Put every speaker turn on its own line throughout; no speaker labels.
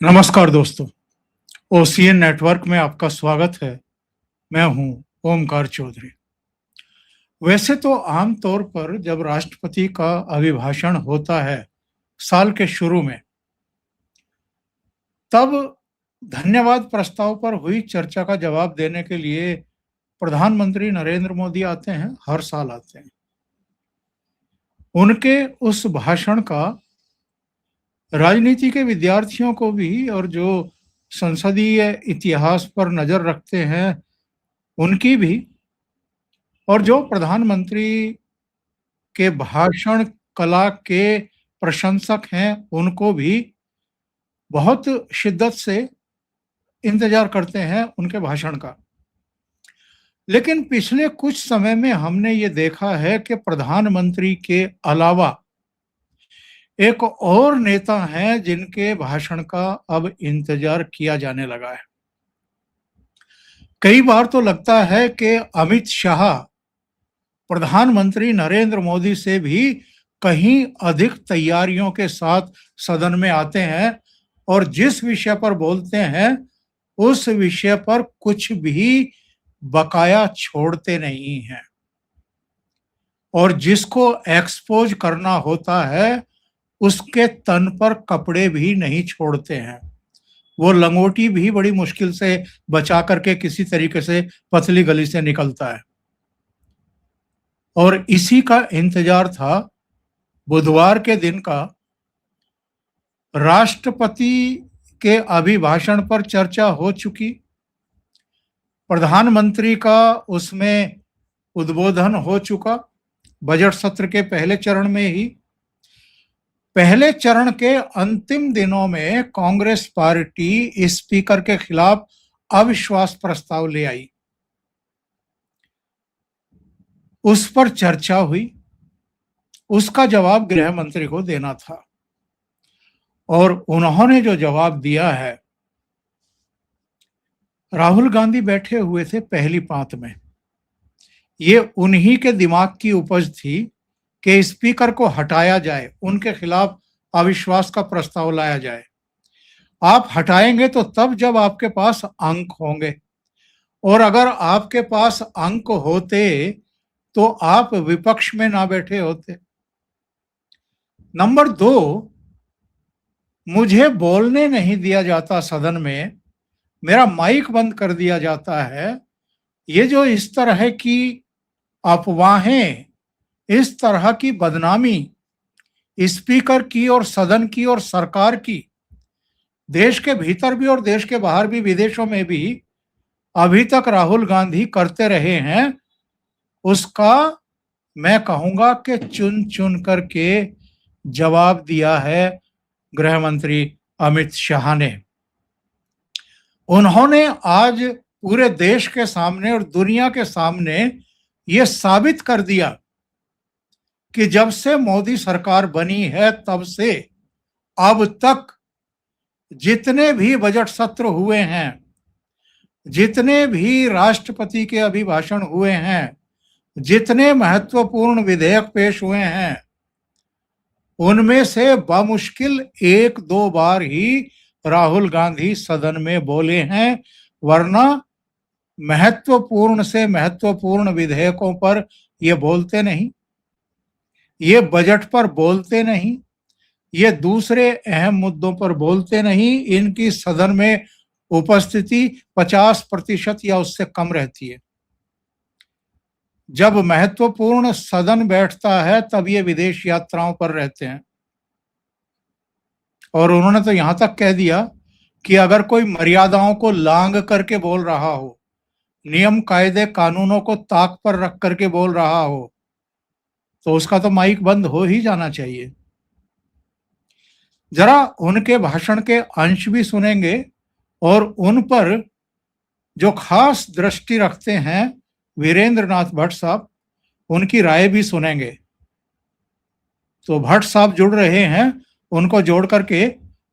नमस्कार दोस्तों, OCN network में आपका स्वागत है। मैं हूं ओमकार चौधरी। वैसे तो आम तौर पर जब राष्ट्रपति का अभिभाषण होता है साल के शुरू में, तब धन्यवाद प्रस्ताव पर हुई चर्चा का जवाब देने के लिए प्रधानमंत्री नरेंद्र मोदी आते हैं, हर साल आते हैं। उनके उस भाषण का राजनीति के विद्यार्थियों को भी और जो संसदीय इतिहास पर नजर रखते हैं उनकी भी, और जो प्रधानमंत्री के भाषण कला के प्रशंसक हैं उनको भी बहुत शिद्दत से इंतजार करते हैं उनके भाषण का। लेकिन पिछले कुछ समय में हमने ये देखा है कि प्रधानमंत्री के अलावा एक और नेता हैं जिनके भाषण का अब इंतजार किया जाने लगा है। कई बार तो लगता है कि अमित शाह प्रधानमंत्री नरेंद्र मोदी से भी कहीं अधिक तैयारियों के साथ सदन में आते हैं और जिस विषय पर बोलते हैं उस विषय पर कुछ भी बकाया छोड़ते नहीं हैं, और जिसको एक्सपोज करना होता है उसके तन पर कपड़े भी नहीं छोड़ते हैं। वो लंगोटी भी बड़ी मुश्किल से बचा करके किसी तरीके से पतली गली से निकलता है। और इसी का इंतजार था बुधवार के दिन का। राष्ट्रपति के अभिभाषण पर चर्चा हो चुकी, प्रधानमंत्री का उसमें उद्बोधन हो चुका बजट सत्र के पहले चरण में ही। पहले चरण के अंतिम दिनों में कांग्रेस पार्टी स्पीकर के खिलाफ अविश्वास प्रस्ताव ले आई। उस पर चर्चा हुई, उसका जवाब गृह मंत्री को देना था, और उन्होंने जो जवाब दिया है, राहुल गांधी बैठे हुए थे पहली पांत में। ये उन्हीं के दिमाग की उपज थी कि स्पीकर को हटाया जाए, उनके खिलाफ अविश्वास का प्रस्ताव लाया जाए। आप हटाएंगे तो तब जब आपके पास अंक होंगे, और अगर आपके पास अंक होते तो आप विपक्ष में ना बैठे होते। नंबर 2, मुझे बोलने नहीं दिया जाता सदन में, मेरा माइक बंद कर दिया जाता है। ये जो इस तरह की अफवाहें, इस तरह की बदनामी स्पीकर की और सदन की और सरकार की, देश के भीतर भी और देश के बाहर भी, विदेशों में भी अभी तक राहुल गांधी करते रहे हैं, उसका मैं कहूंगा कि चुन चुन करके जवाब दिया है गृह मंत्री अमित शाह ने। उन्होंने आज पूरे देश के सामने और दुनिया के सामने ये साबित कर दिया कि जब से मोदी सरकार बनी है तब से अब तक जितने भी बजट सत्र हुए हैं, जितने भी राष्ट्रपति के अभिभाषण हुए हैं, जितने महत्वपूर्ण विधेयक पेश हुए हैं, उनमें से बमुश्किल 1-2 बार ही राहुल गांधी सदन में बोले हैं, वरना महत्वपूर्ण से महत्वपूर्ण विधेयकों पर ये बोलते नहीं, ये बजट पर बोलते नहीं, ये दूसरे अहम मुद्दों पर बोलते नहीं। इनकी सदन में उपस्थिति 50% या उससे कम रहती है। जब महत्वपूर्ण सदन बैठता है तब ये विदेश यात्राओं पर रहते हैं, और उन्होंने तो यहां तक कह दिया कि अगर कोई मर्यादाओं को लांघ करके बोल रहा हो, नियम कायदे कानूनों को ताक पर रख करके बोल रहा हो, तो उसका तो माइक बंद हो ही जाना चाहिए। जरा उनके भाषण के अंश भी सुनेंगे और उन पर जो खास दृष्टि रखते हैं वीरेंद्र नाथ भट्ट साहब, उनकी राय भी सुनेंगे। तो भट्ट साहब जुड़ रहे हैं, उनको जोड़ करके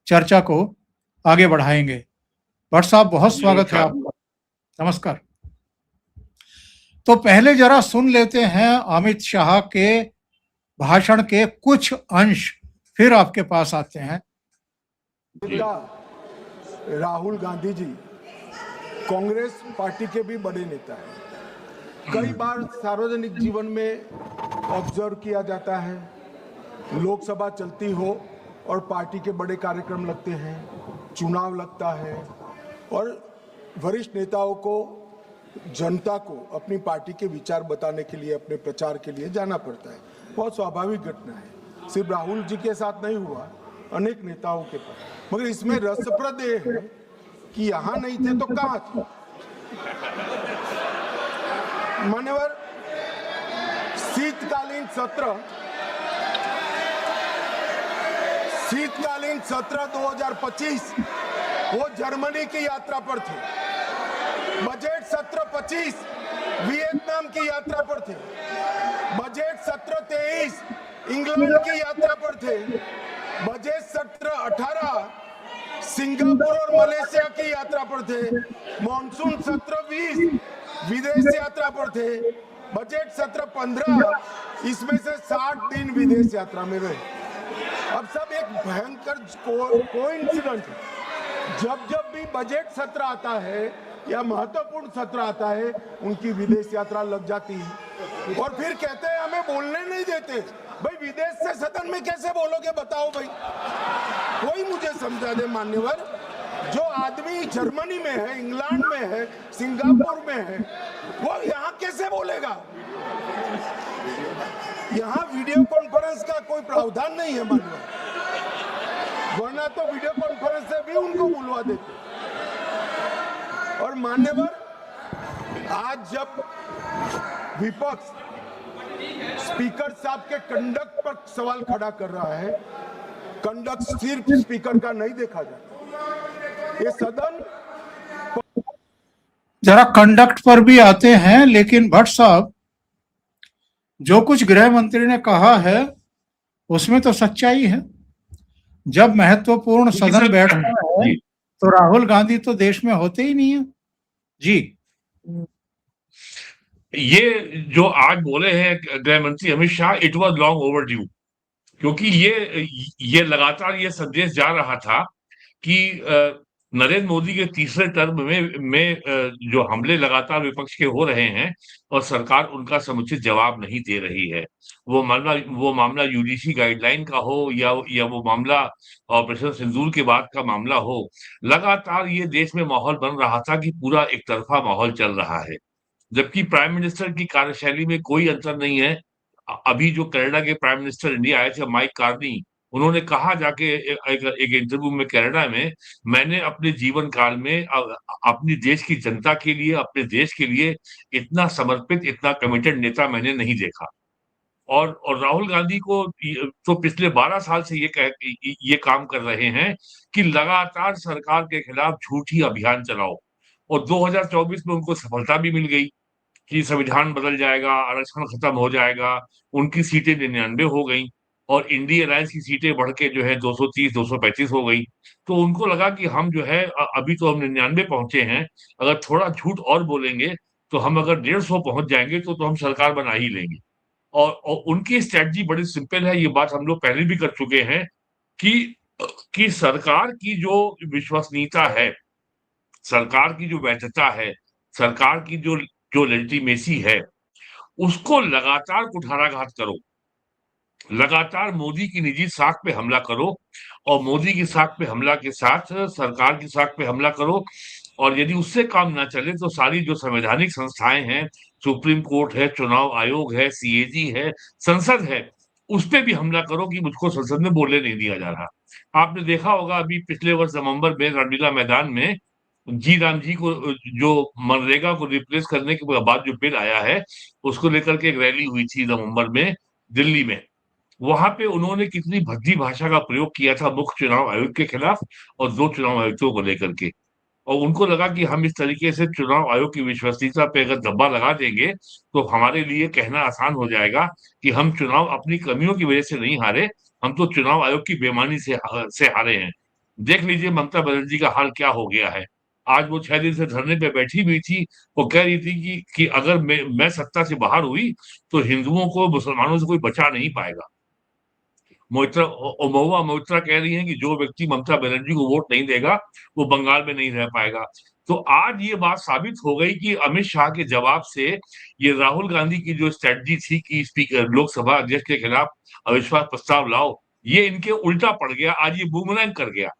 चर्चा को आगे बढ़ाएंगे। भट्ट साहब, बहुत स्वागत है आपका। नमस्कार। तो पहले जरा सुन लेते हैं अमित शाह के भाषण के कुछ अंश, फिर आपके पास आते हैं।
राहुल गांधी जी कांग्रेस पार्टी के भी बड़े नेता हैं। कई बार सार्वजनिक जीवन में ऑब्जर्व किया जाता है, लोकसभा चलती हो और पार्टी के बड़े कार्यक्रम लगते हैं, चुनाव लगता है और वरिष्ठ नेताओं को, जनता को अपनी पार्टी के विचार बताने के लिए, अपने प्रचार के लिए जाना पड़ता है। बहुत स्वाभाविक घटना है, सिर्फ राहुल जी के साथ नहीं हुआ, अनेक नेताओं के पास। मगर इसमें रसप्रद ये है कि यहाँ नहीं थे तो कहाँ थे? मान्यवर, शीतकालीन सत्र 2025 वो जर्मनी की यात्रा पर थे। बजट सत्र 25 वियतनाम की यात्रा पर थे। बजट सत्र 23 इंग्लैंड की यात्रा पर थे। बजट सत्र 18 सिंगापुर और मलेशिया की यात्रा पर थे। मॉनसून सत्र 20 विदेश यात्रा पर थे। बजट सत्र 15 इसमें से 60 दिन विदेश यात्रा में रहे। अब सब एक भयंकर कोइंसिडेंट है। जब भी बजट सत्र आता है या महत्वपूर्ण सत्र आता है, उनकी विदेश यात्रा लग जाती है और फिर कहते हैं हमें बोलने नहीं देते। भाई विदेश से सदन में कैसे बोलोगे बताओ भाई, कोई मुझे समझा दे मान्यवर। जो आदमी जर्मनी में है, इंग्लैंड में है, सिंगापुर में है, वो यहाँ कैसे बोलेगा? यहाँ वीडियो कॉन्फ्रेंस का कोई प्रावधान नहीं है मान्यवर, वरना तो वीडियो कॉन्फ्रेंस से भी उनको बुलवा देते। और मान्यवर, आज जब विपक्ष स्पीकर साहब के कंडक्ट पर सवाल खड़ा कर रहा है, कंडक्ट सिर्फ स्पीकर का नहीं देखा जाता, ये सदन
जरा कंडक्ट पर भी आते हैं। लेकिन भट्ट साहब, जो कुछ गृह मंत्री ने कहा है उसमें तो सच्चाई है। जब महत्वपूर्ण सदन बैठता है तो राहुल गांधी तो देश में होते ही नहीं है जी।
ये जो आज बोले हैं गृह मंत्री Amit Shah, it was long over due, क्योंकि ये लगातार ये संदेश जा रहा था कि नरेंद्र मोदी के तीसरे टर्म में जो हमले लगातार विपक्ष के हो रहे हैं और सरकार उनका समुचित जवाब नहीं दे रही है। वो मामला यूजीसी गाइडलाइन का हो या वो मामला ऑपरेशन सिंदूर के बाद का मामला हो, लगातार ये देश में माहौल बन रहा था कि पूरा एक तरफा माहौल चल रहा है, जबकि प्राइम मिनिस्टर की कार्यशैली में कोई अंतर नहीं है। अभी जो कनाडा के प्राइम मिनिस्टर इंडिया आए थे, माइक कार्नी, उन्होंने कहा जाके एक इंटरव्यू में कनाडा में, मैंने अपने जीवन काल में अपनी देश की जनता के लिए, अपने देश के लिए इतना समर्पित, इतना कमिटेड नेता मैंने नहीं देखा। और राहुल गांधी को तो पिछले 12 साल से ये काम कर रहे हैं कि लगातार सरकार के खिलाफ झूठी अभियान चलाओ, और 2024 में उनको सफलता भी मिल गई कि संविधान बदल जाएगा, आरक्षण खत्म हो जाएगा, उनकी सीटें 99 हो गई और इंडी अलायंस की सीटें बढ़ के जो है 230 235 हो गई। तो उनको लगा कि हम जो है अभी तो हम 99 पहुंचे हैं, अगर थोड़ा झूठ और बोलेंगे तो हम अगर 150 पहुंच जाएंगे तो हम सरकार बना ही लेंगे। और उनकी स्ट्रेटजी बड़ी सिंपल है, ये बात हम लोग पहले भी कर चुके हैं कि सरकार की जो विश्वसनीयता है, सरकार की जो वैधता है, सरकार की जो लेजिटिमेसी है, उसको लगातार कुठाराघात करो, लगातार मोदी की निजी साख पे हमला करो, और मोदी की साख पे हमला के साथ सरकार की साख पे हमला करो। और यदि उससे काम ना चले तो सारी जो संवैधानिक संस्थाएं हैं, सुप्रीम कोर्ट है, चुनाव आयोग है, सीएजी है, संसद है, उस पे भी हमला करो कि मुझको संसद में बोलने नहीं दिया जा रहा। आपने देखा होगा अभी पिछले वर्ष नवंबर में रामलीला मैदान में जी राम जी को, जो मनरेगा को रिप्लेस करने के बाद जो बिल आया है, उसको लेकर के एक रैली हुई थी नवंबर में दिल्ली में। वहां पे उन्होंने कितनी भद्दी भाषा का प्रयोग किया था मुख्य चुनाव आयोग के खिलाफ और 2 चुनाव आयुक्तों को लेकर के, और उनको लगा कि हम इस तरीके से चुनाव आयोग की विश्वसनीयता पे अगर दब्बा लगा देंगे तो हमारे लिए कहना आसान हो जाएगा कि हम चुनाव अपनी कमियों की वजह से नहीं हारे, हम तो चुनाव आयोग की बेईमानी से हारे हैं। देख लीजिए ममता बनर्जी का हाल क्या हो गया है। आज वो 6 दिन से धरने पे बैठी हुई थी, वो कह रही थी कि अगर मैं सत्ता से बाहर हुई तो हिंदुओं को, मुसलमानों से कोई बचा नहीं पाएगा। महुआ मोइत्रा कह रही हैं कि जो व्यक्ति ममता बनर्जी को वोट नहीं देगा वो बंगाल में नहीं रह पाएगा। तो आज ये बात साबित हो गई कि अमित शाह के जवाब से ये राहुल गांधी की जो स्ट्रेटजी थी कि स्पीकर लोकसभा अध्यक्ष के खिलाफ अविश्वास प्रस्ताव लाओ, ये इनके उल्टा पड़ गया। आज ये बूमरैंग कर गया।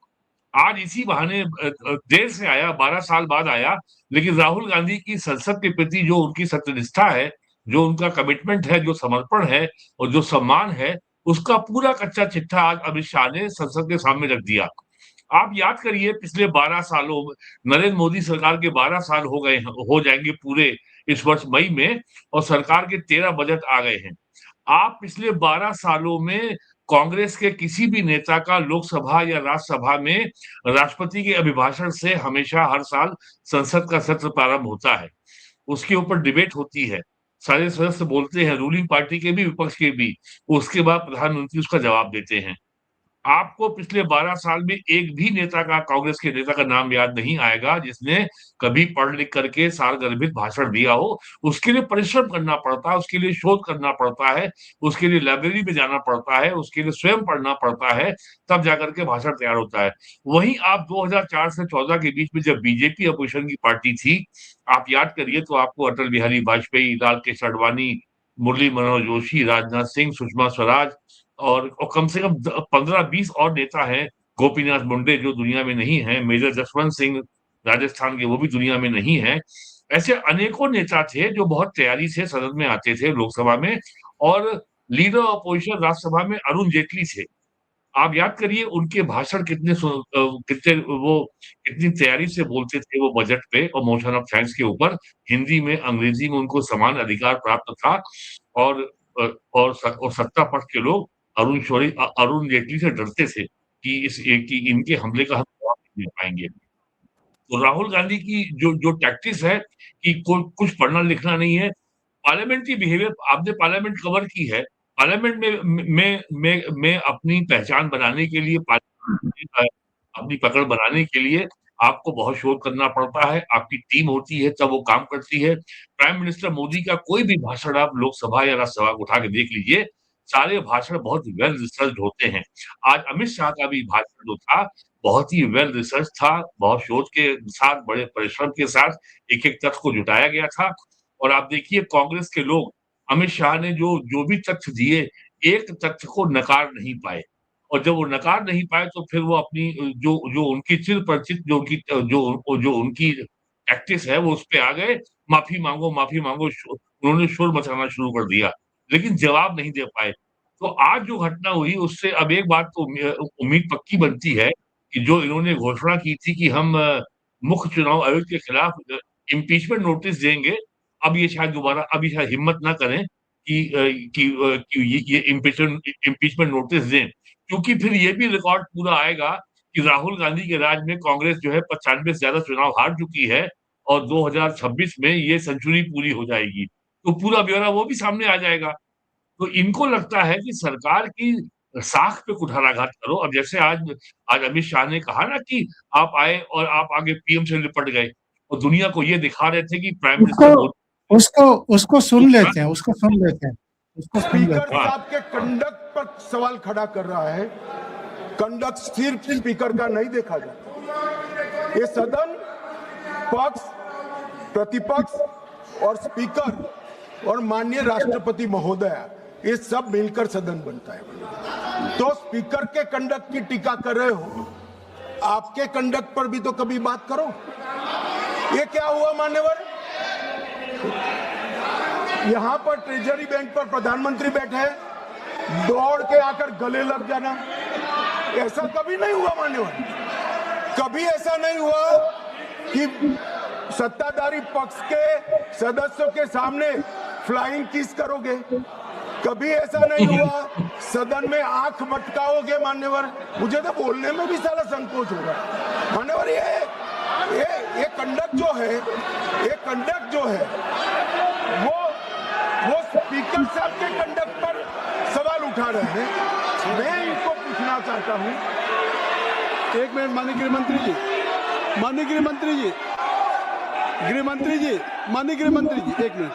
आज इसी बहाने देर से आया, 12 साल बाद आया, लेकिन राहुल गांधी की संसद के प्रति जो उनकी सत्यनिष्ठा है, जो उनका कमिटमेंट है, जो समर्पण है और जो सम्मान है, उसका पूरा कच्चा चिट्ठा आज अमित शाह ने संसद के सामने रख दिया। आप याद करिए पिछले 12 सालों में नरेंद्र मोदी सरकार के 12 साल हो जाएंगे पूरे इस वर्ष मई में, और सरकार के 13 बजट आ गए हैं। आप पिछले 12 सालों में कांग्रेस के किसी भी नेता का लोकसभा या राज्यसभा में राष्ट्रपति के अभिभाषण से हमेशा हर साल संसद का सत्र प्रारंभ होता है, उसके ऊपर डिबेट होती है, सारे सदस्य बोलते हैं, रूलिंग पार्टी के भी विपक्ष के भी, उसके बाद प्रधानमंत्री उसका जवाब देते हैं। आपको पिछले 12 साल में एक भी नेता का, कांग्रेस के नेता का नाम याद नहीं आएगा जिसने कभी पढ़ लिख करके सारगर्भित भाषण दिया हो। उसके लिए परिश्रम करना पड़ता है, उसके लिए शोध करना पड़ता है, उसके लिए लाइब्रेरी में जाना पड़ता है, उसके लिए स्वयं पढ़ना पड़ता है, तब जाकर के भाषण तैयार होता है। वहीं आप 2004 से 14 के बीच में जब बीजेपी अपोजिशन की पार्टी थी, आप याद करिए तो आपको अटल बिहारी वाजपेयी, लाल कृष्ण आडवाणी, मुरली मनोहर जोशी, राजनाथ सिंह, सुषमा स्वराज और कम से कम 15-20 और नेता हैं, गोपीनाथ मुंडे जो दुनिया में नहीं है, मेजर जसवंत सिंह राजस्थान के, वो भी दुनिया में नहीं है। ऐसे अनेकों नेता थे जो बहुत तैयारी से सदन में आते थे लोकसभा में, और लीडर ऑपोजिशन राज्यसभा में अरुण जेटली थे। आप याद करिए उनके भाषण कितने वो कितनी तैयारी से बोलते थे वो बजट पे और मोशन ऑफ थैंक्स के ऊपर, हिंदी में, अंग्रेजी में उनको समान अधिकार प्राप्त था। और और सत्ता पक्ष के लोग अरुण जेटली से डरते थे कि इनके हमले का हम जवाब नहीं दे पाएंगे। तो राहुल गांधी की जो जो टैक्टिक्स है कि कुछ पढ़ना लिखना नहीं है, पार्लियामेंट्री बिहेवियर आपने पार्लियामेंट कवर की है। पार्लियामेंट में अपनी पहचान बनाने के लिए, अपनी पकड़ बनाने के लिए आपको बहुत शोध करना पड़ता है, आपकी टीम होती है तब वो काम करती है। प्राइम मिनिस्टर मोदी का कोई भी भाषण आप लोकसभा या राज्यसभा को उठा के देख लीजिए, सारे भाषण बहुत वेल रिसर्च्ड होते हैं। आज अमित शाह का भी भाषण जो था बहुत ही वेल रिसर्च था, बहुत शोध के साथ, बड़े परिश्रम के साथ एक-एक तथ्य को जुटाया गया था। और आप देखिए कांग्रेस के लोग अमित शाह ने जो जो भी तथ्य दिए, एक तथ्य को नकार नहीं पाए, और जब वो नकार नहीं पाए तो फिर वो अपनी जो जो उनकी चिर परिचित जो उनकी टैक्टिक्स है वो उस पे आ गए, माफी मांगो, उन्होंने शोर मचाना शुरू कर दिया, लेकिन जवाब नहीं दे पाए। तो आज जो घटना हुई उससे अब एक बात तो उम्मीद पक्की बनती है कि जो इन्होंने घोषणा की थी कि हम मुख्य चुनाव आयोग के खिलाफ इम्पीचमेंट नोटिस देंगे, अब ये शायद दोबारा, अब ये शायद हिम्मत ना करें कि ये इम्पीचमेंट नोटिस दें, क्योंकि फिर ये भी रिकॉर्ड पूरा आएगा कि राहुल गांधी के राज में कांग्रेस जो है 95 से ज्यादा चुनाव हार चुकी है और 2026 में ये सेंचुरी पूरी हो जाएगी, तो पूरा ब्यौरा वो भी सामने आ जाएगा। तो इनको लगता है कि सरकार की साख पे कुठाराघात करो। अब जैसे आज अमित शाह ने कहा ना कि आप आए और आप आगे पीएम से लिपट गए, और दुनिया को ये दिखा रहे थे कि प्राइम मिनिस्टर मोदी
उसको सुन लेते हैं, उसको सुन लेते हैं।
स्पीकर साहब के कंडक्ट पर सवाल खड़ा कर रहा है। कंडक्ट सिर्फ स्पीकर का नहीं देखा जाता, ये सदन पक्ष, प्रतिपक्ष और स्पीकर और माननीय राष्ट्रपति महोदय, ये सब मिलकर सदन बनता है। तो स्पीकर के कंडक्ट की टीका कर रहे हो, आपके कंडक्ट पर भी तो कभी बात करो। ये क्या हुआ मान्यवर? यहां पर ट्रेजरी बैंक पर प्रधानमंत्री बैठे हैं, दौड़ के आकर गले लग जाना, ऐसा कभी नहीं हुआ मान्यवर। कभी ऐसा नहीं हुआ कि सत्ताधारी पक्ष के सदस्यों के सामने फ्लाइंग किस करोगे, कभी ऐसा नहीं हुआ सदन में आंख मटकाओगे मान्यवर। मुझे तो बोलने में भी सारा संकोच हो रहा है मान्यवर। ये कंडक्ट जो है वो स्पीकर साहब के कंडक्ट पर सवाल उठा रहे हैं। मैं इनको पूछना चाहता हूं,
एक मिनट माननीय गृहमंत्री जी, एक मिनट।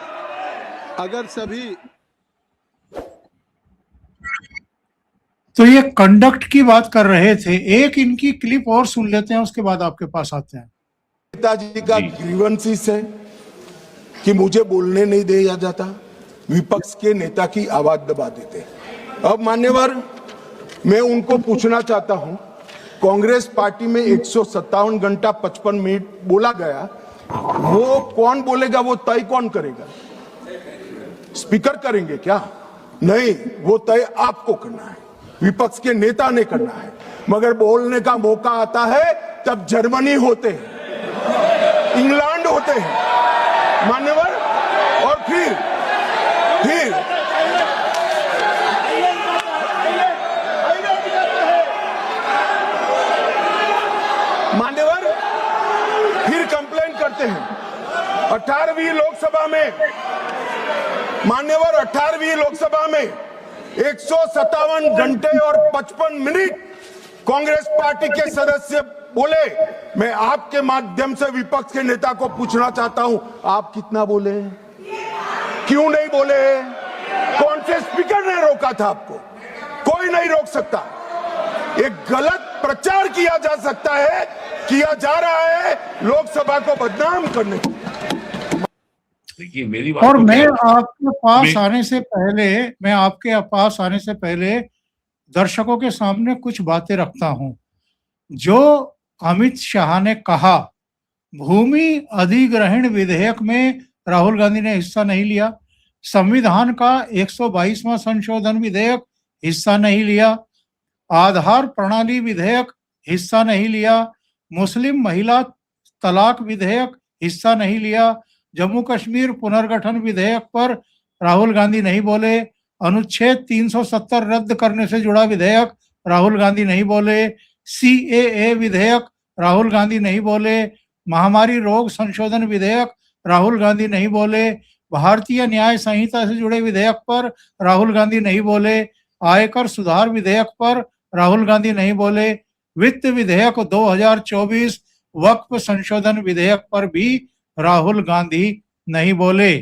तो ये कंडक्ट की बात कर रहे थे, एक इनकी क्लिप और सुन लेते हैं, उसके बाद आपके पास आते हैं।
नेताजी का
जी।
ग्रीवेंसिस है कि मुझे बोलने नहीं दिया जाता, विपक्ष के नेता की आवाज दबा देते। अब मान्यवर, मैं उनको पूछना चाहता हूं, कांग्रेस पार्टी में 157 घंटा 55 मिनट बोला गया, वो कौन बोलेगा, वो तय कौन करेगा? स्पीकर करेंगे क्या? नहीं, वो तय आपको करना है, विपक्ष के नेता ने करना है। मगर बोलने का मौका आता है तब जर्मनी होते हैं, इंग्लैंड होते हैं मान्यवर, और फिर मान्यवर फिर कंप्लेंट करते हैं। 18वीं लोकसभा में मान्यवर, 18वीं लोकसभा में 157 घंटे और 55 मिनट कांग्रेस पार्टी के सदस्य बोले। मैं आपके माध्यम से विपक्ष के नेता को पूछना चाहता हूं, आप कितना बोले? क्यों नहीं बोले? कौन से स्पीकर ने रोका था आपको? कोई नहीं रोक सकता। एक गलत प्रचार किया जा सकता है, किया जा रहा है लोकसभा को बदनाम करने के लिए।
देखिए मेरी बात
और
तो
मैं
क्या है,
आपके पास आने से पहले दर्शकों के सामने कुछ बातें रखता हूं। जो अमित शाह ने कहा, भूमि अधिग्रहण विधेयक में राहुल गांधी ने हिस्सा नहीं लिया, संविधान का 122वां संशोधन विधेयक हिस्सा नहीं लिया, आधार प्रणाली विधेयक हिस्सा नहीं लिया, मुस्लिम महिला तलाक विधेयक हिस्सा नहीं लिया, जम्मू कश्मीर पुनर्गठन विधेयक पर राहुल गांधी नहीं बोले, अनुच्छेद 370 रद्द करने से जुड़ा विधेयक राहुल गांधी नहीं बोले, सीएए विधेयक राहुल गांधी नहीं बोले, महामारी रोग संशोधन विधेयक राहुल गांधी नहीं बोले, भारतीय न्याय संहिता से जुड़े विधेयक पर राहुल गांधी नहीं बोले, आयकर सुधार विधेयक पर राहुल गांधी नहीं बोले, वित्त विधेयक 2024 वक्फ संशोधन विधेयक पर भी राहुल गांधी नहीं बोले।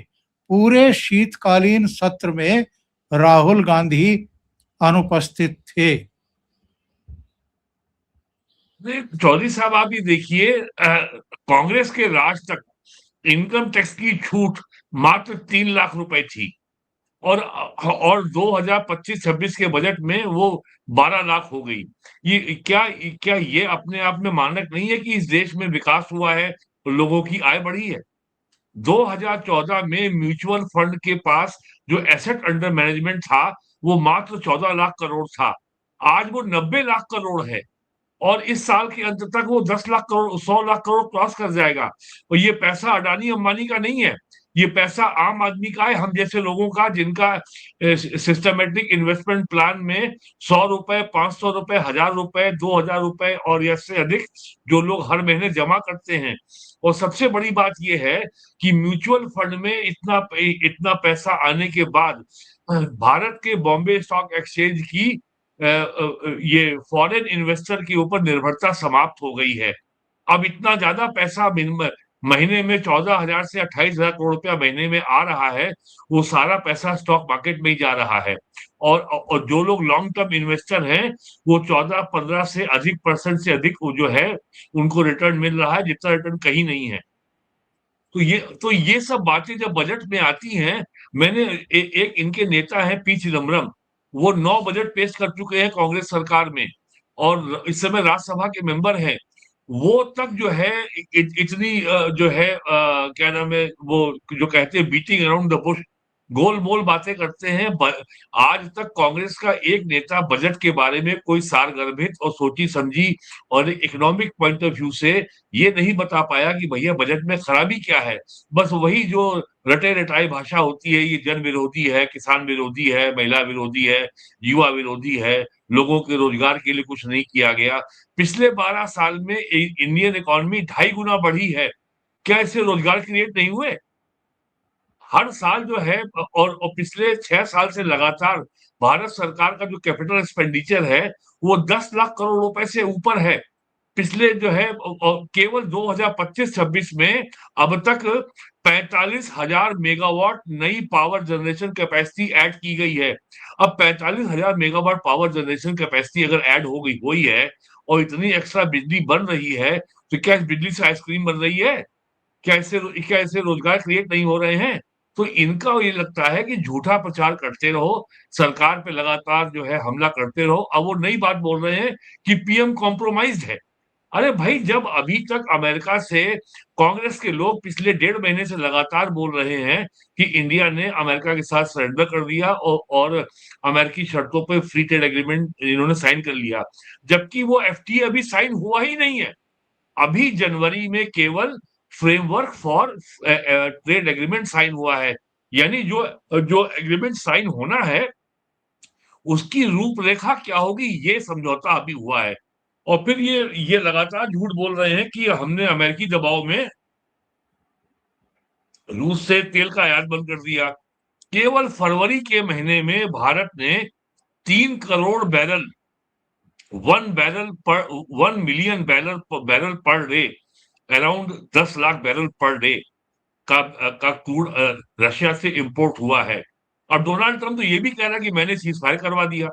पूरे शीतकालीन सत्र में राहुल गांधी अनुपस्थित थे।
चौधरी साहब आप ये देखिए, कांग्रेस के राज तक इनकम टैक्स की छूट मात्र 3 लाख रुपए थी, और 2025-26 के बजट में वो 12 लाख हो गई। ये क्या ये अपने आप में मानक नहीं है कि इस देश में विकास हुआ है, लोगों की आय बढ़ी है? 2014 में म्यूचुअल फंड के पास जो एसेट अंडर मैनेजमेंट था वो मात्र 14 लाख करोड़ था, आज वो 90 लाख करोड़ है, और इस साल के अंत तक वो 10 लाख करोड़ 100 लाख करोड़ क्रॉस कर जाएगा। और ये पैसा अडानी अंबानी का नहीं है, ये पैसा आम आदमी का है, हम जैसे लोगों का, जिनका सिस्टमेटिक इन्वेस्टमेंट प्लान में 100 रुपए, 500 रुपए, 1000 रुपए, 2000 रुपए और इससे अधिक जो लोग हर महीने जमा करते हैं। और सबसे बड़ी बात यह है कि म्यूचुअल फंड में इतना पैसा आने के बाद भारत के बॉम्बे स्टॉक एक्सचेंज की ये फॉरेन इन्वेस्टर के ऊपर निर्भरता समाप्त हो गई है। अब इतना ज्यादा पैसा महीने में 14,000 से 28,000 करोड़ रुपया महीने में आ रहा है, वो सारा पैसा स्टॉक मार्केट में ही जा रहा है। और जो लोग लॉन्ग टर्म इन्वेस्टर हैं, वो 14-15 से अधिक % से अधिक जो है उनको रिटर्न मिल रहा है, जितना रिटर्न कहीं नहीं है। तो ये सब बातें जब बजट में आती हैं, मैंने एक इनके नेता हैं पी चिदम्बरम, वो 9 बजट पेश कर चुके हैं कांग्रेस सरकार में, और इस समय राज्यसभा के मेंबर हैं। वो तक जो है इतनी जो है क्या नाम है, वो जो कहते हैं बीटिंग अराउंड द बुश, गोल मोल बातें करते हैं। आज तक कांग्रेस का एक नेता बजट के बारे में कोई सारगर्भित और सोची समझी और इकोनॉमिक पॉइंट ऑफ व्यू से ये नहीं बता पाया कि भैया बजट में खराबी क्या है। बस वही जो रटे रटाई भाषा होती है, ये जन विरोधी है, किसान विरोधी है, महिला विरोधी है, युवा विरोधी है, लोगों के रोजगार के लिए कुछ नहीं किया गया। पिछले 12 साल में इंडियन इकोनॉमी 2.5 गुना बढ़ी है, क्या इससे रोजगार क्रिएट नहीं हुए? हर साल जो है, और पिछले 6 साल से लगातार भारत सरकार का जो कैपिटल एक्सपेंडिचर है वो 10 लाख करोड़ रुपए से ऊपर है। पिछले जो है केवल 2025-26 में अब तक 45,000 मेगावाट नई पावर जनरेशन कैपेसिटी ऐड की गई है। अब 45,000 मेगावाट पावर जनरेशन कैपेसिटी अगर ऐड हो गई हुई है और इतनी एक्स्ट्रा बिजली बन रही है, तो क्या इस बिजली से आइसक्रीम बन रही है? क्या इससे रोजगार क्रिएट नहीं हो रहे हैं? तो इनका ये लगता है कि झूठा प्रचार करते रहो, सरकार पे लगातार जो है हमला करते रहो। अब वो नई बात बोल रहे हैं कि पीएम कॉम्प्रोमाइज्ड है। अरे भाई, जब अभी तक अमेरिका से कांग्रेस के लोग पिछले 1.5 महीने से लगातार बोल रहे हैं कि इंडिया ने अमेरिका के साथ सरेंडर कर दिया और अमेरिकी शर्तों पे फ्री ट्रेड एग्रीमेंट इन्होंने साइन कर लिया, जबकि वो एफटीए अभी साइन हुआ ही नहीं है। अभी जनवरी में केवल framework for trade agreement sign हुआ है, यानी जो जो एग्रीमेंट साइन होना है उसकी रूपरेखा क्या होगी, ये समझौता अभी हुआ है। और फिर ये लगातार झूठ बोल रहे हैं कि हमने अमेरिकी दबाव में रूस से तेल का आयात बंद कर दिया। केवल फरवरी के महीने में भारत ने 3 crore barrel 1 million barrel per day, around 10 lakh barrel per day का क्रूड रशिया से इंपोर्ट हुआ है। और डोनाल्ड ट्रंप तो ये भी कह रहा है कि मैंने सीज फायर करवा दिया।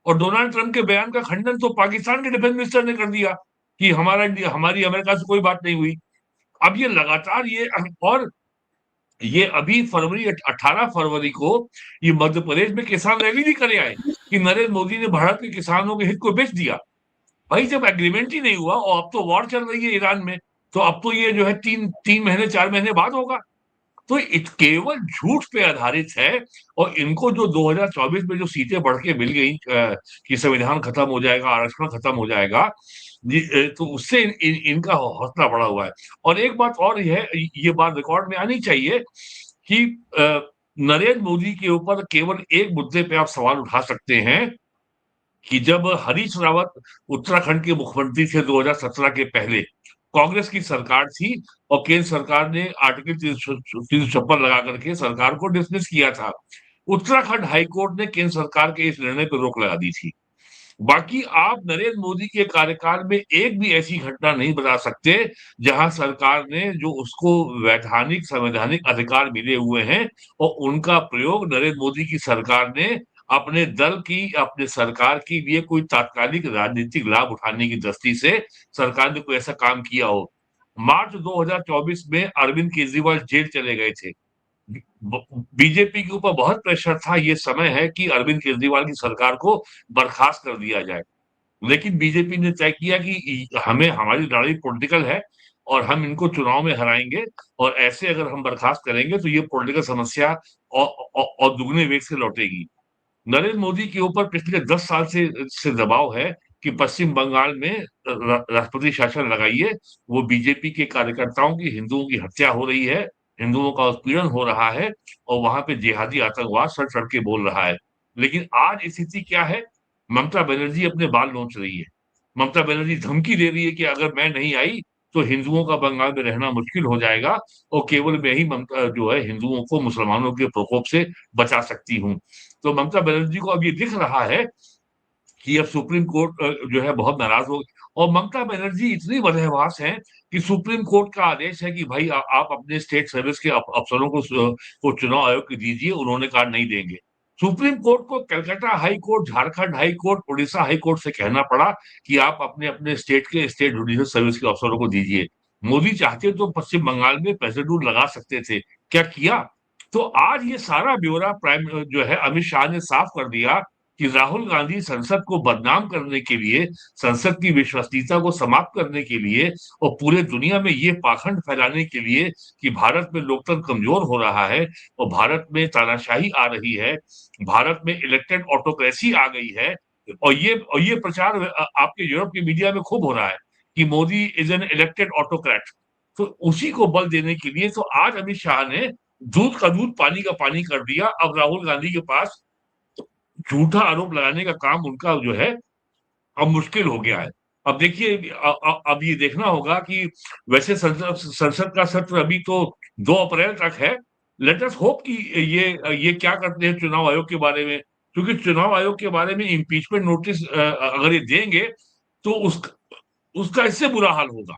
और डोनाल्ड ट्रंप के बयान का खंडन तो पाकिस्तान के डिफेंस मिनिस्टर ने कर दिया कि हमारी अमेरिका से कोई बात नहीं हुई। अब ये लगातार और ये अभी 18 फरवरी को ये मध्य प्रदेश में किसान रैली भी करे आए कि नरेंद्र मोदी ने भारत के किसानों के हित को बेच दिया। भाई, जब एग्रीमेंट ही नहीं हुआ और अब तो वॉर चल रही है ईरान में, तो अब तो ये जो है 3 महीने 4 महीने बाद होगा। तो केवल झूठ पे आधारित है। और इनको जो 2024 में जो सीटें बढ़ के मिल गई कि संविधान खत्म हो जाएगा, आरक्षण खत्म हो जाएगा, तो उससे इनका हौसला बढ़ा हुआ है। और एक बात और ये बात रिकॉर्ड में आनी चाहिए कि नरेंद्र मोदी के ऊपर केवल एक मुद्दे पे आप सवाल उठा सकते हैं कि जब हरीश रावत उत्तराखंड के मुख्यमंत्री थे 2017 के पहले, कांग्रेस की सरकार थी और केंद्र सरकार ने आर्टिकल 356 लगा करके सरकार को डिसमिस किया था। उत्तराखंड हाईकोर्ट ने केंद्र सरकार के इस निर्णय पर रोक लगा दी थी। बाकी आप नरेंद्र मोदी के कार्यकाल में एक भी ऐसी घटना नहीं बता सकते जहां सरकार ने जो उसको वैधानिक संवैधानिक अधिकार मिले हुए हैं और उनका प्रयोग नरेंद्र मोदी की सरकार ने अपने दल की, अपने सरकार के लिए कोई तात्कालिक राजनीतिक लाभ उठाने की दृष्टि से सरकार ने कोई ऐसा काम किया हो। मार्च 2024 में अरविंद केजरीवाल जेल चले गए थे। बीजेपी के ऊपर बहुत प्रेशर था, ये समय है कि अरविंद केजरीवाल की सरकार को बर्खास्त कर दिया जाए। लेकिन बीजेपी ने तय किया कि हमारी लड़ाई पॉलिटिकल है और हम इनको चुनाव में हराएंगे, और ऐसे अगर हम बर्खास्त करेंगे तो ये पॉलिटिकल समस्या और दुगने वेग से लौटेगी। नरेंद्र मोदी के ऊपर पिछले 10 साल से दबाव है कि पश्चिम बंगाल में राष्ट्रपति शासन लगाइए। वो बीजेपी के कार्यकर्ताओं की, हिंदुओं की हत्या हो रही है, हिंदुओं का उत्पीड़न हो रहा है और वहां पे जिहादी आतंकवाद सड़ सड़ के बोल रहा है। लेकिन आज स्थिति क्या है? ममता बनर्जी अपने बाल नोच रही है। ममता बनर्जी धमकी दे रही है कि अगर मैं नहीं आई तो हिंदुओं का बंगाल में रहना मुश्किल हो जाएगा और केवल मैं ही ममता जो है हिंदुओं को मुसलमानों के प्रकोप से बचा सकती हूँ। तो ममता बनर्जी को अब ये दिख रहा है कि अब सुप्रीम कोर्ट जो है बहुत नाराज हो। और ममता बनर्जी इतनी बदहवास है कि सुप्रीम कोर्ट का आदेश है कि भाई आप अपने स्टेट सर्विस के अफसरों को चुनाव आयोग को दीजिए, उन्होंने कहा नहीं देंगे। सुप्रीम कोर्ट को Calcutta high court, Jharkhand high court, Orissa high court से कहना पड़ा कि आप अपने अपने स्टेट जुडिशियल सर्विस के अफसरों को दीजिए। मोदी चाहते तो पश्चिम बंगाल में प्रेसिडेंट रूल लगा सकते थे, क्या किया? तो आज ये सारा ब्यौरा प्राइम जो है अमित शाह ने साफ कर दिया कि राहुल गांधी संसद को बदनाम करने के लिए, संसद की विश्वसनीयता को समाप्त करने के लिए और पूरे दुनिया में ये पाखंड फैलाने के लिए कि भारत में लोकतंत्र कमजोर हो रहा है और भारत में तानाशाही आ रही है, भारत में इलेक्टेड ऑटोक्रेसी आ गई है। और ये प्रचार आपके यूरोप की मीडिया में खूब हो रहा है कि Modi is an elected autocrat. तो उसी को बल देने के लिए तो आज अमित शाह ने दूध का दूध पानी का पानी कर दिया। अब राहुल गांधी के पास झूठा आरोप लगाने का काम उनका जो है अब मुश्किल हो गया है। अब देखिए, अब ये देखना होगा कि वैसे संसद का सत्र अभी तो 2 अप्रैल तक है। लेट अस होप कि ये क्या करते हैं चुनाव आयोग के बारे में, क्योंकि चुनाव आयोग के बारे में इम्पीचमेंट नोटिस अगर ये देंगे तो उसका इससे बुरा हाल होगा।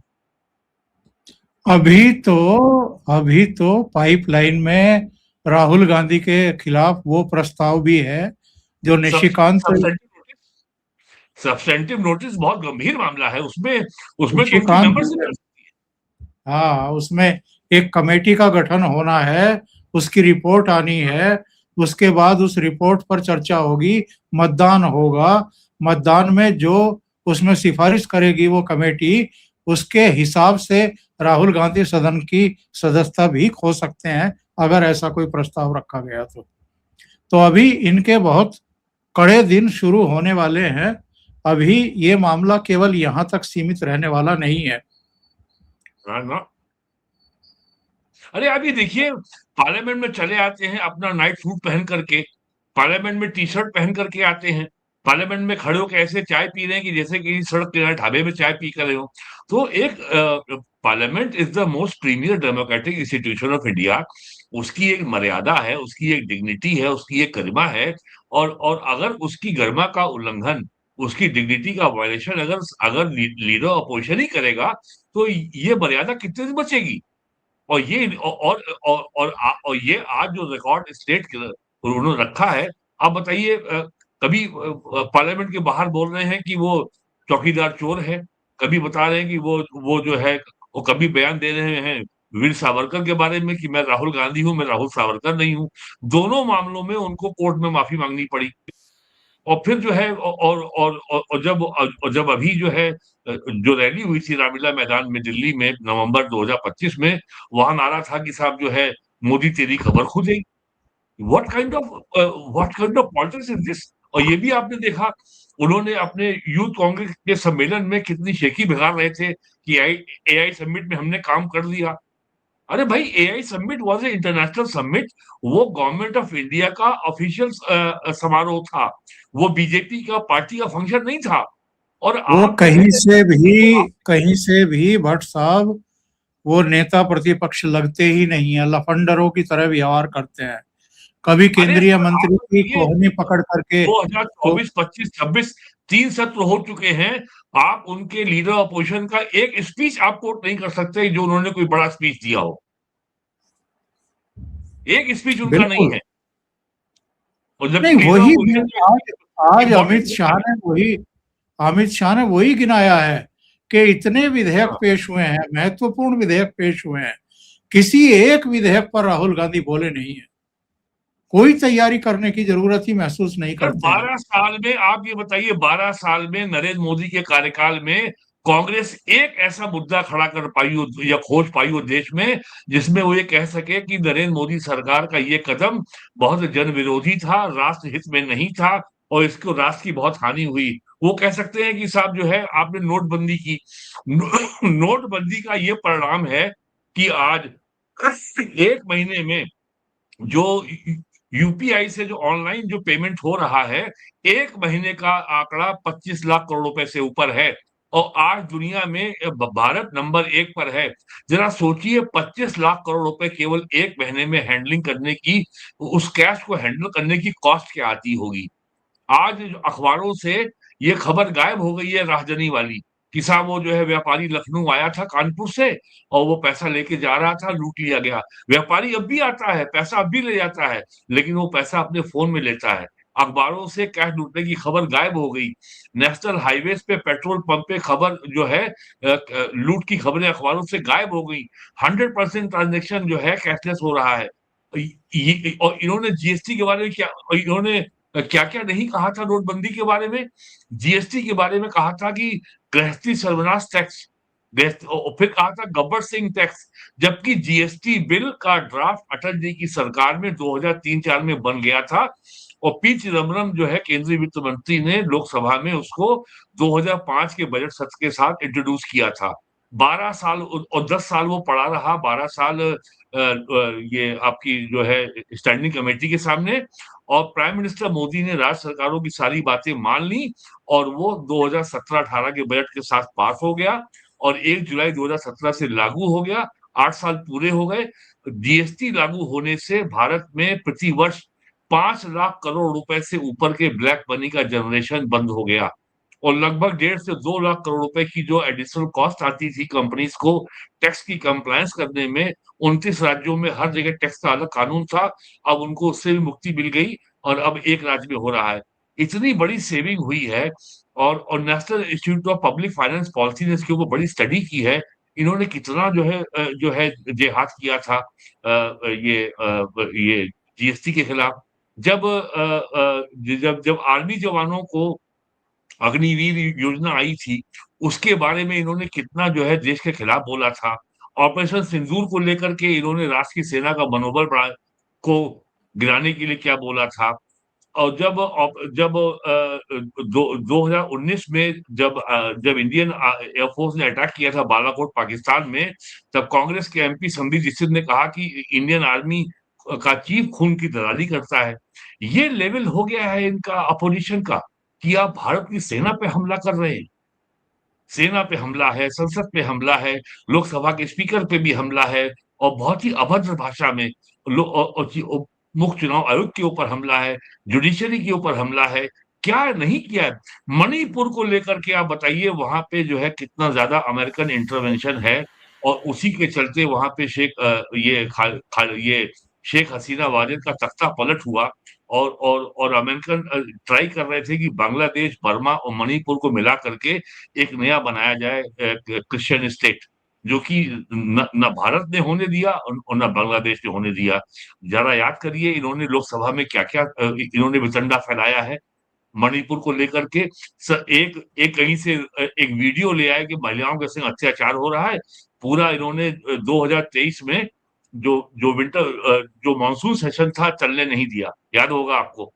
अभी तो पाइपलाइन में राहुल गांधी के खिलाफ वो प्रस्ताव भी है जो निशिकांत
सब्सटेंटिव नोटिस बहुत गंभीर मामला है, उसमें उसमें तो उनकी
निशिकांत
मेंबरशिप लग सकती है।
हाँ, उसमें एक कमेटी का गठन होना है, उसकी रिपोर्ट आनी है, उसके बाद उस रिपोर्ट पर चर्चा होगी, मतदान होगा, मतदान में जो उसमें सिफारिश करेगी वो कमेटी, उसके हिसाब से राहुल गांधी सदन की सदस्यता भी खो सकते हैं अगर ऐसा कोई प्रस्ताव रखा गया तो अभी इनके बहुत कड़े दिन शुरू होने वाले हैं। अभी ये मामला केवल यहां तक सीमित रहने वाला नहीं है।
ना, अरे आप ये देखिए, पार्लियामेंट में चले आते हैं अपना नाइट सूट पहन करके, पार्लियामेंट में टी शर्ट पहन करके आते हैं, पार्लियामेंट में खड़े होकर ऐसे चाय पी रहे हैं कि जैसे कि सड़क किनारे ढाबे में चाय पी कर रहे हो। तो एक parliament is the most premier democratic institution of India. उसकी एक मर्यादा है, उसकी एक डिग्निटी है, उसकी एक गरिमा है। और अगर उसकी गरिमा का उल्लंघन, उसकी डिग्निटी का वायलेशन अगर अगर लीडर अपोजिशन ही करेगा, तो ये मर्यादा कितने दिन बचेगी? और ये और ये आज जो रिकॉर्ड स्टेट उन्होंने रखा है, आप बताइए, कभी पार्लियामेंट के बाहर बोल रहे हैं कि वो चौकीदार चोर है, कभी बता रहे हैं कि वो जो है, वो कभी बयान दे रहे हैं वीर सावरकर के बारे में कि मैं राहुल गांधी हूं, मैं राहुल सावरकर नहीं हूं। दोनों मामलों में उनको कोर्ट में माफी मांगनी पड़ी। और फिर जो है और जब अभी जो है जो रैली हुई थी रामलीला मैदान में दिल्ली में नवंबर 2025 में, वहां नारा था कि साहब जो है, मोदी तेरी खबर खुदेगी। What kind of politics is this? और ये भी आपने देखा, उन्होंने अपने यूथ कांग्रेस के सम्मेलन में कितनी शेखी बिगाड़ रहे थे कि एआई समिट में हमने काम कर लिया। अरे भाई, AI summit was a international summit. वो गवर्नमेंट ऑफ इंडिया का ऑफिशियल समारोह था, वो बीजेपी का पार्टी का फंक्शन नहीं था। और
वो
आप जो है
कहीं से भी भट्ट साहब वो नेता प्रतिपक्ष लगते ही नहीं है, लफंडरों की तरह व्यवहार करते हैं। कभी
अरे
केंद्रीय
सर, आप
मंत्री की
बताइए,
कोहनी पकड़ करके को
2024, 25, 26 3 सत्र हो चुके हैं। आप उनके लीडर अपोजिशन का एक स्पीच आप कोट नहीं कर सकते जो उन्होंने कोई बड़ा स्पीच दिया हो। एक स्पीच उनका नहीं
बिल्कुल
है। और जबकि
नहीं,
लीडर
वही
अपोजिशन
आज आज
इंपॉर्टेंट।
अमित शाह ने वही गिनाया है कि इतने विधेयक
हाँ,
पेश हुए हैं, महत्वपूर्ण विधेयक पेश हुए हैं, किसी एक विधेयक पर राहुल गांधी बोले नहीं है। कोई तैयारी करने की जरूरत ही महसूस नहीं
सर
करते हैं।
12 साल में आप ये बताइए, 12 साल में नरेंद्र मोदी के कार्यकाल में कांग्रेस एक ऐसा मुद्दा खड़ा कर पाई हो या खोज पाई हो देश में, जिसमें वो ये कह सके कि नरेंद्र मोदी सरकार का ये कदम बहुत जन विरोधी था, राष्ट्र हित में नहीं था और इसको राष्ट्र की बहुत हानि हुई। वो कह सकते हैं कि साहब जो है, आपने नोटबंदी की। नोटबंदी का ये परिणाम है कि आज एक महीने में जो यूपीआई से जो ऑनलाइन जो पेमेंट हो रहा है, एक महीने का आंकड़ा 25 लाख करोड़ रुपए से ऊपर है। और आज दुनिया में भारत नंबर 1 पर है। जरा सोचिए, 25 लाख करोड़ रुपए केवल एक महीने में हैंडलिंग करने की, उस कैश को हैंडल करने की कॉस्ट क्या आती होगी। आज अखबारों से ये खबर गायब हो गई है, राहजनी वाली, कि साहब वो जो है व्यापारी लखनऊ आया था कानपुर से और वो पैसा लेके जा रहा था, लूट लिया गया। व्यापारी अब भी आता है, पैसा अब भी ले जाता है, लेकिन वो पैसा अपने फोन में लेता है। अखबारों से कैश लूटने की खबर गायब हो गई। नेशनल हाईवेज पे पेट्रोल पंप पे खबर जो है, लूट की खबरें अखबारों से गायब हो गई। 100% ट्रांजेक्शन जो है कैशलेस हो रहा है। और इन्होंने जीएसटी के बारे में क्या, इन्होंने क्या क्या नहीं कहा था नोटबंदी के बारे में। जीएसटी के बारे में कहा था कि गृहस्थी सर्वनाश टैक्स, और फिर कहा था गब्बर सिंह टैक्स। जबकि जीएसटी बिल का ड्राफ्ट अटल जी की सरकार में 2003-4 में बन गया था और पी चिदम्बरम जो है केंद्रीय वित्त मंत्री ने लोकसभा में उसको 2005 के बजट सत्र के साथ इंट्रोड्यूस किया था। 12 साल और 10 साल वो पड़ा रहा, 12 साल ये आपकी जो है स्टैंडिंग कमेटी के सामने। और प्राइम मिनिस्टर मोदी ने राज्य सरकारों की सारी बातें मान ली और वो 2017-18 के बजट के साथ पास हो गया और 1 जुलाई 2017 से लागू हो गया। 8 साल पूरे हो गए। जीएसटी लागू होने से भारत में प्रति वर्ष 5 लाख करोड़ रुपए से ऊपर के ब्लैक मनी का जनरेशन बंद हो गया। और लगभग 1.5 से 2 लाख करोड़ रुपए की जो एडिशनल कॉस्ट आती थी कंपनीज को टैक्स की कंप्लायंस करने में, 29 राज्यों में हर जगह टैक्स का अलग कानून था। अब उनको उससे भी मुक्ति मिल गई और अब एक राज्य में हो रहा है। इतनी बड़ी सेविंग हुई है और national institute of public finance policy ने इसके ऊपर बड़ी स्टडी की है। इन्होंने कितना जो है जिहाद किया था ये जीएसटी के खिलाफ। जब आर्मी जवानों को अग्निवीर योजना आई थी, उसके बारे में इन्होंने कितना जो है देश के खिलाफ बोला था। ऑपरेशन सिंदूर को लेकर के इन्होंने राष्ट्र की सेना का मनोबल को गिराने के लिए क्या बोला था। और जब 2019 में जब इंडियन एयरफोर्स ने अटैक किया था बालाकोट पाकिस्तान में, तब कांग्रेस के एमपी संबित जिशिंद ने कहा कि इंडियन आर्मी का चीफ खून की दलाली करता है। ये लेवल हो गया है इनका अपोजिशन का कि आप भारत की सेना पे हमला कर रहे हैं। सेना पे हमला है, संसद पे हमला है, लोकसभा के स्पीकर पे भी हमला है और बहुत ही अभद्र भाषा में मुख्य चुनाव आयोग के ऊपर हमला है, जुडिशरी के ऊपर हमला है। क्या नहीं किया है? मणिपुर को लेकर के आप बताइए, वहां पे जो है कितना ज्यादा अमेरिकन इंटरवेंशन है और उसी के चलते वहां पे ये शेख हसीना वाजेद का तख्ता पलट हुआ और अमेरिकन ट्राई कर रहे थे कि बांग्लादेश, बर्मा और मणिपुर को मिला करके एक नया बनाया जाए क्रिश्चियन स्टेट, जो कि न भारत ने होने दिया और न बांग्लादेश ने होने दिया। जरा याद करिए इन्होंने लोकसभा में क्या-क्या इन्होंने वितंडा फैलाया है मणिपुर को लेकर के। एक कहीं से एक वीडियो ले आए कि महिलाओं के संग अत्याचार हो रहा है। पूरा इन्होंने 2023 में जो मानसून सेशन था चलने नहीं दिया, याद होगा आपको।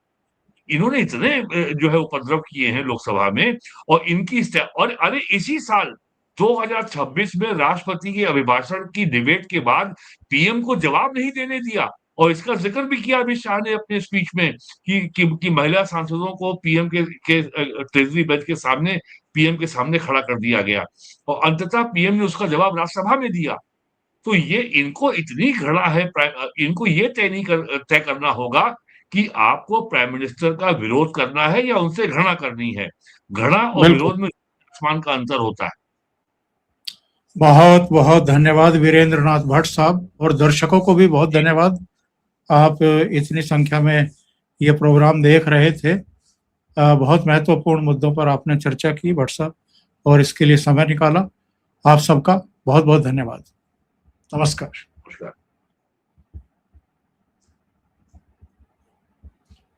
इन्होंने इतने जो है उपद्रव किए हैं लोकसभा में और अरे इसी साल 2026 में राष्ट्रपति के अभिभाषण की डिबेट के बाद पीएम को जवाब नहीं देने दिया और इसका जिक्र भी किया अमित शाह ने अपने स्पीच में कि महिला सांसदों को पीएम के ट्रेजरी बेंच के सामने पीएम के सामने खड़ा कर दिया गया और अंततः पीएम ने उसका जवाब राज्यसभा में दिया। तो ये इनको इतनी घृणा है, इनको ये तय करना होगा कि आपको प्राइम मिनिस्टर का विरोध करना है या उनसे घृणा करनी है। घृणा और विरोध में आसमान का अंतर होता है।
बहुत बहुत धन्यवाद वीरेंद्र नाथ भट्ट साहब, और दर्शकों को भी बहुत धन्यवाद। आप इतनी संख्या में ये प्रोग्राम देख रहे थे। बहुत महत्वपूर्ण मुद्दों पर आपने चर्चा की भट्ट साहब, और इसके लिए समय निकाला। आप सबका बहुत बहुत धन्यवाद। नमस्कार।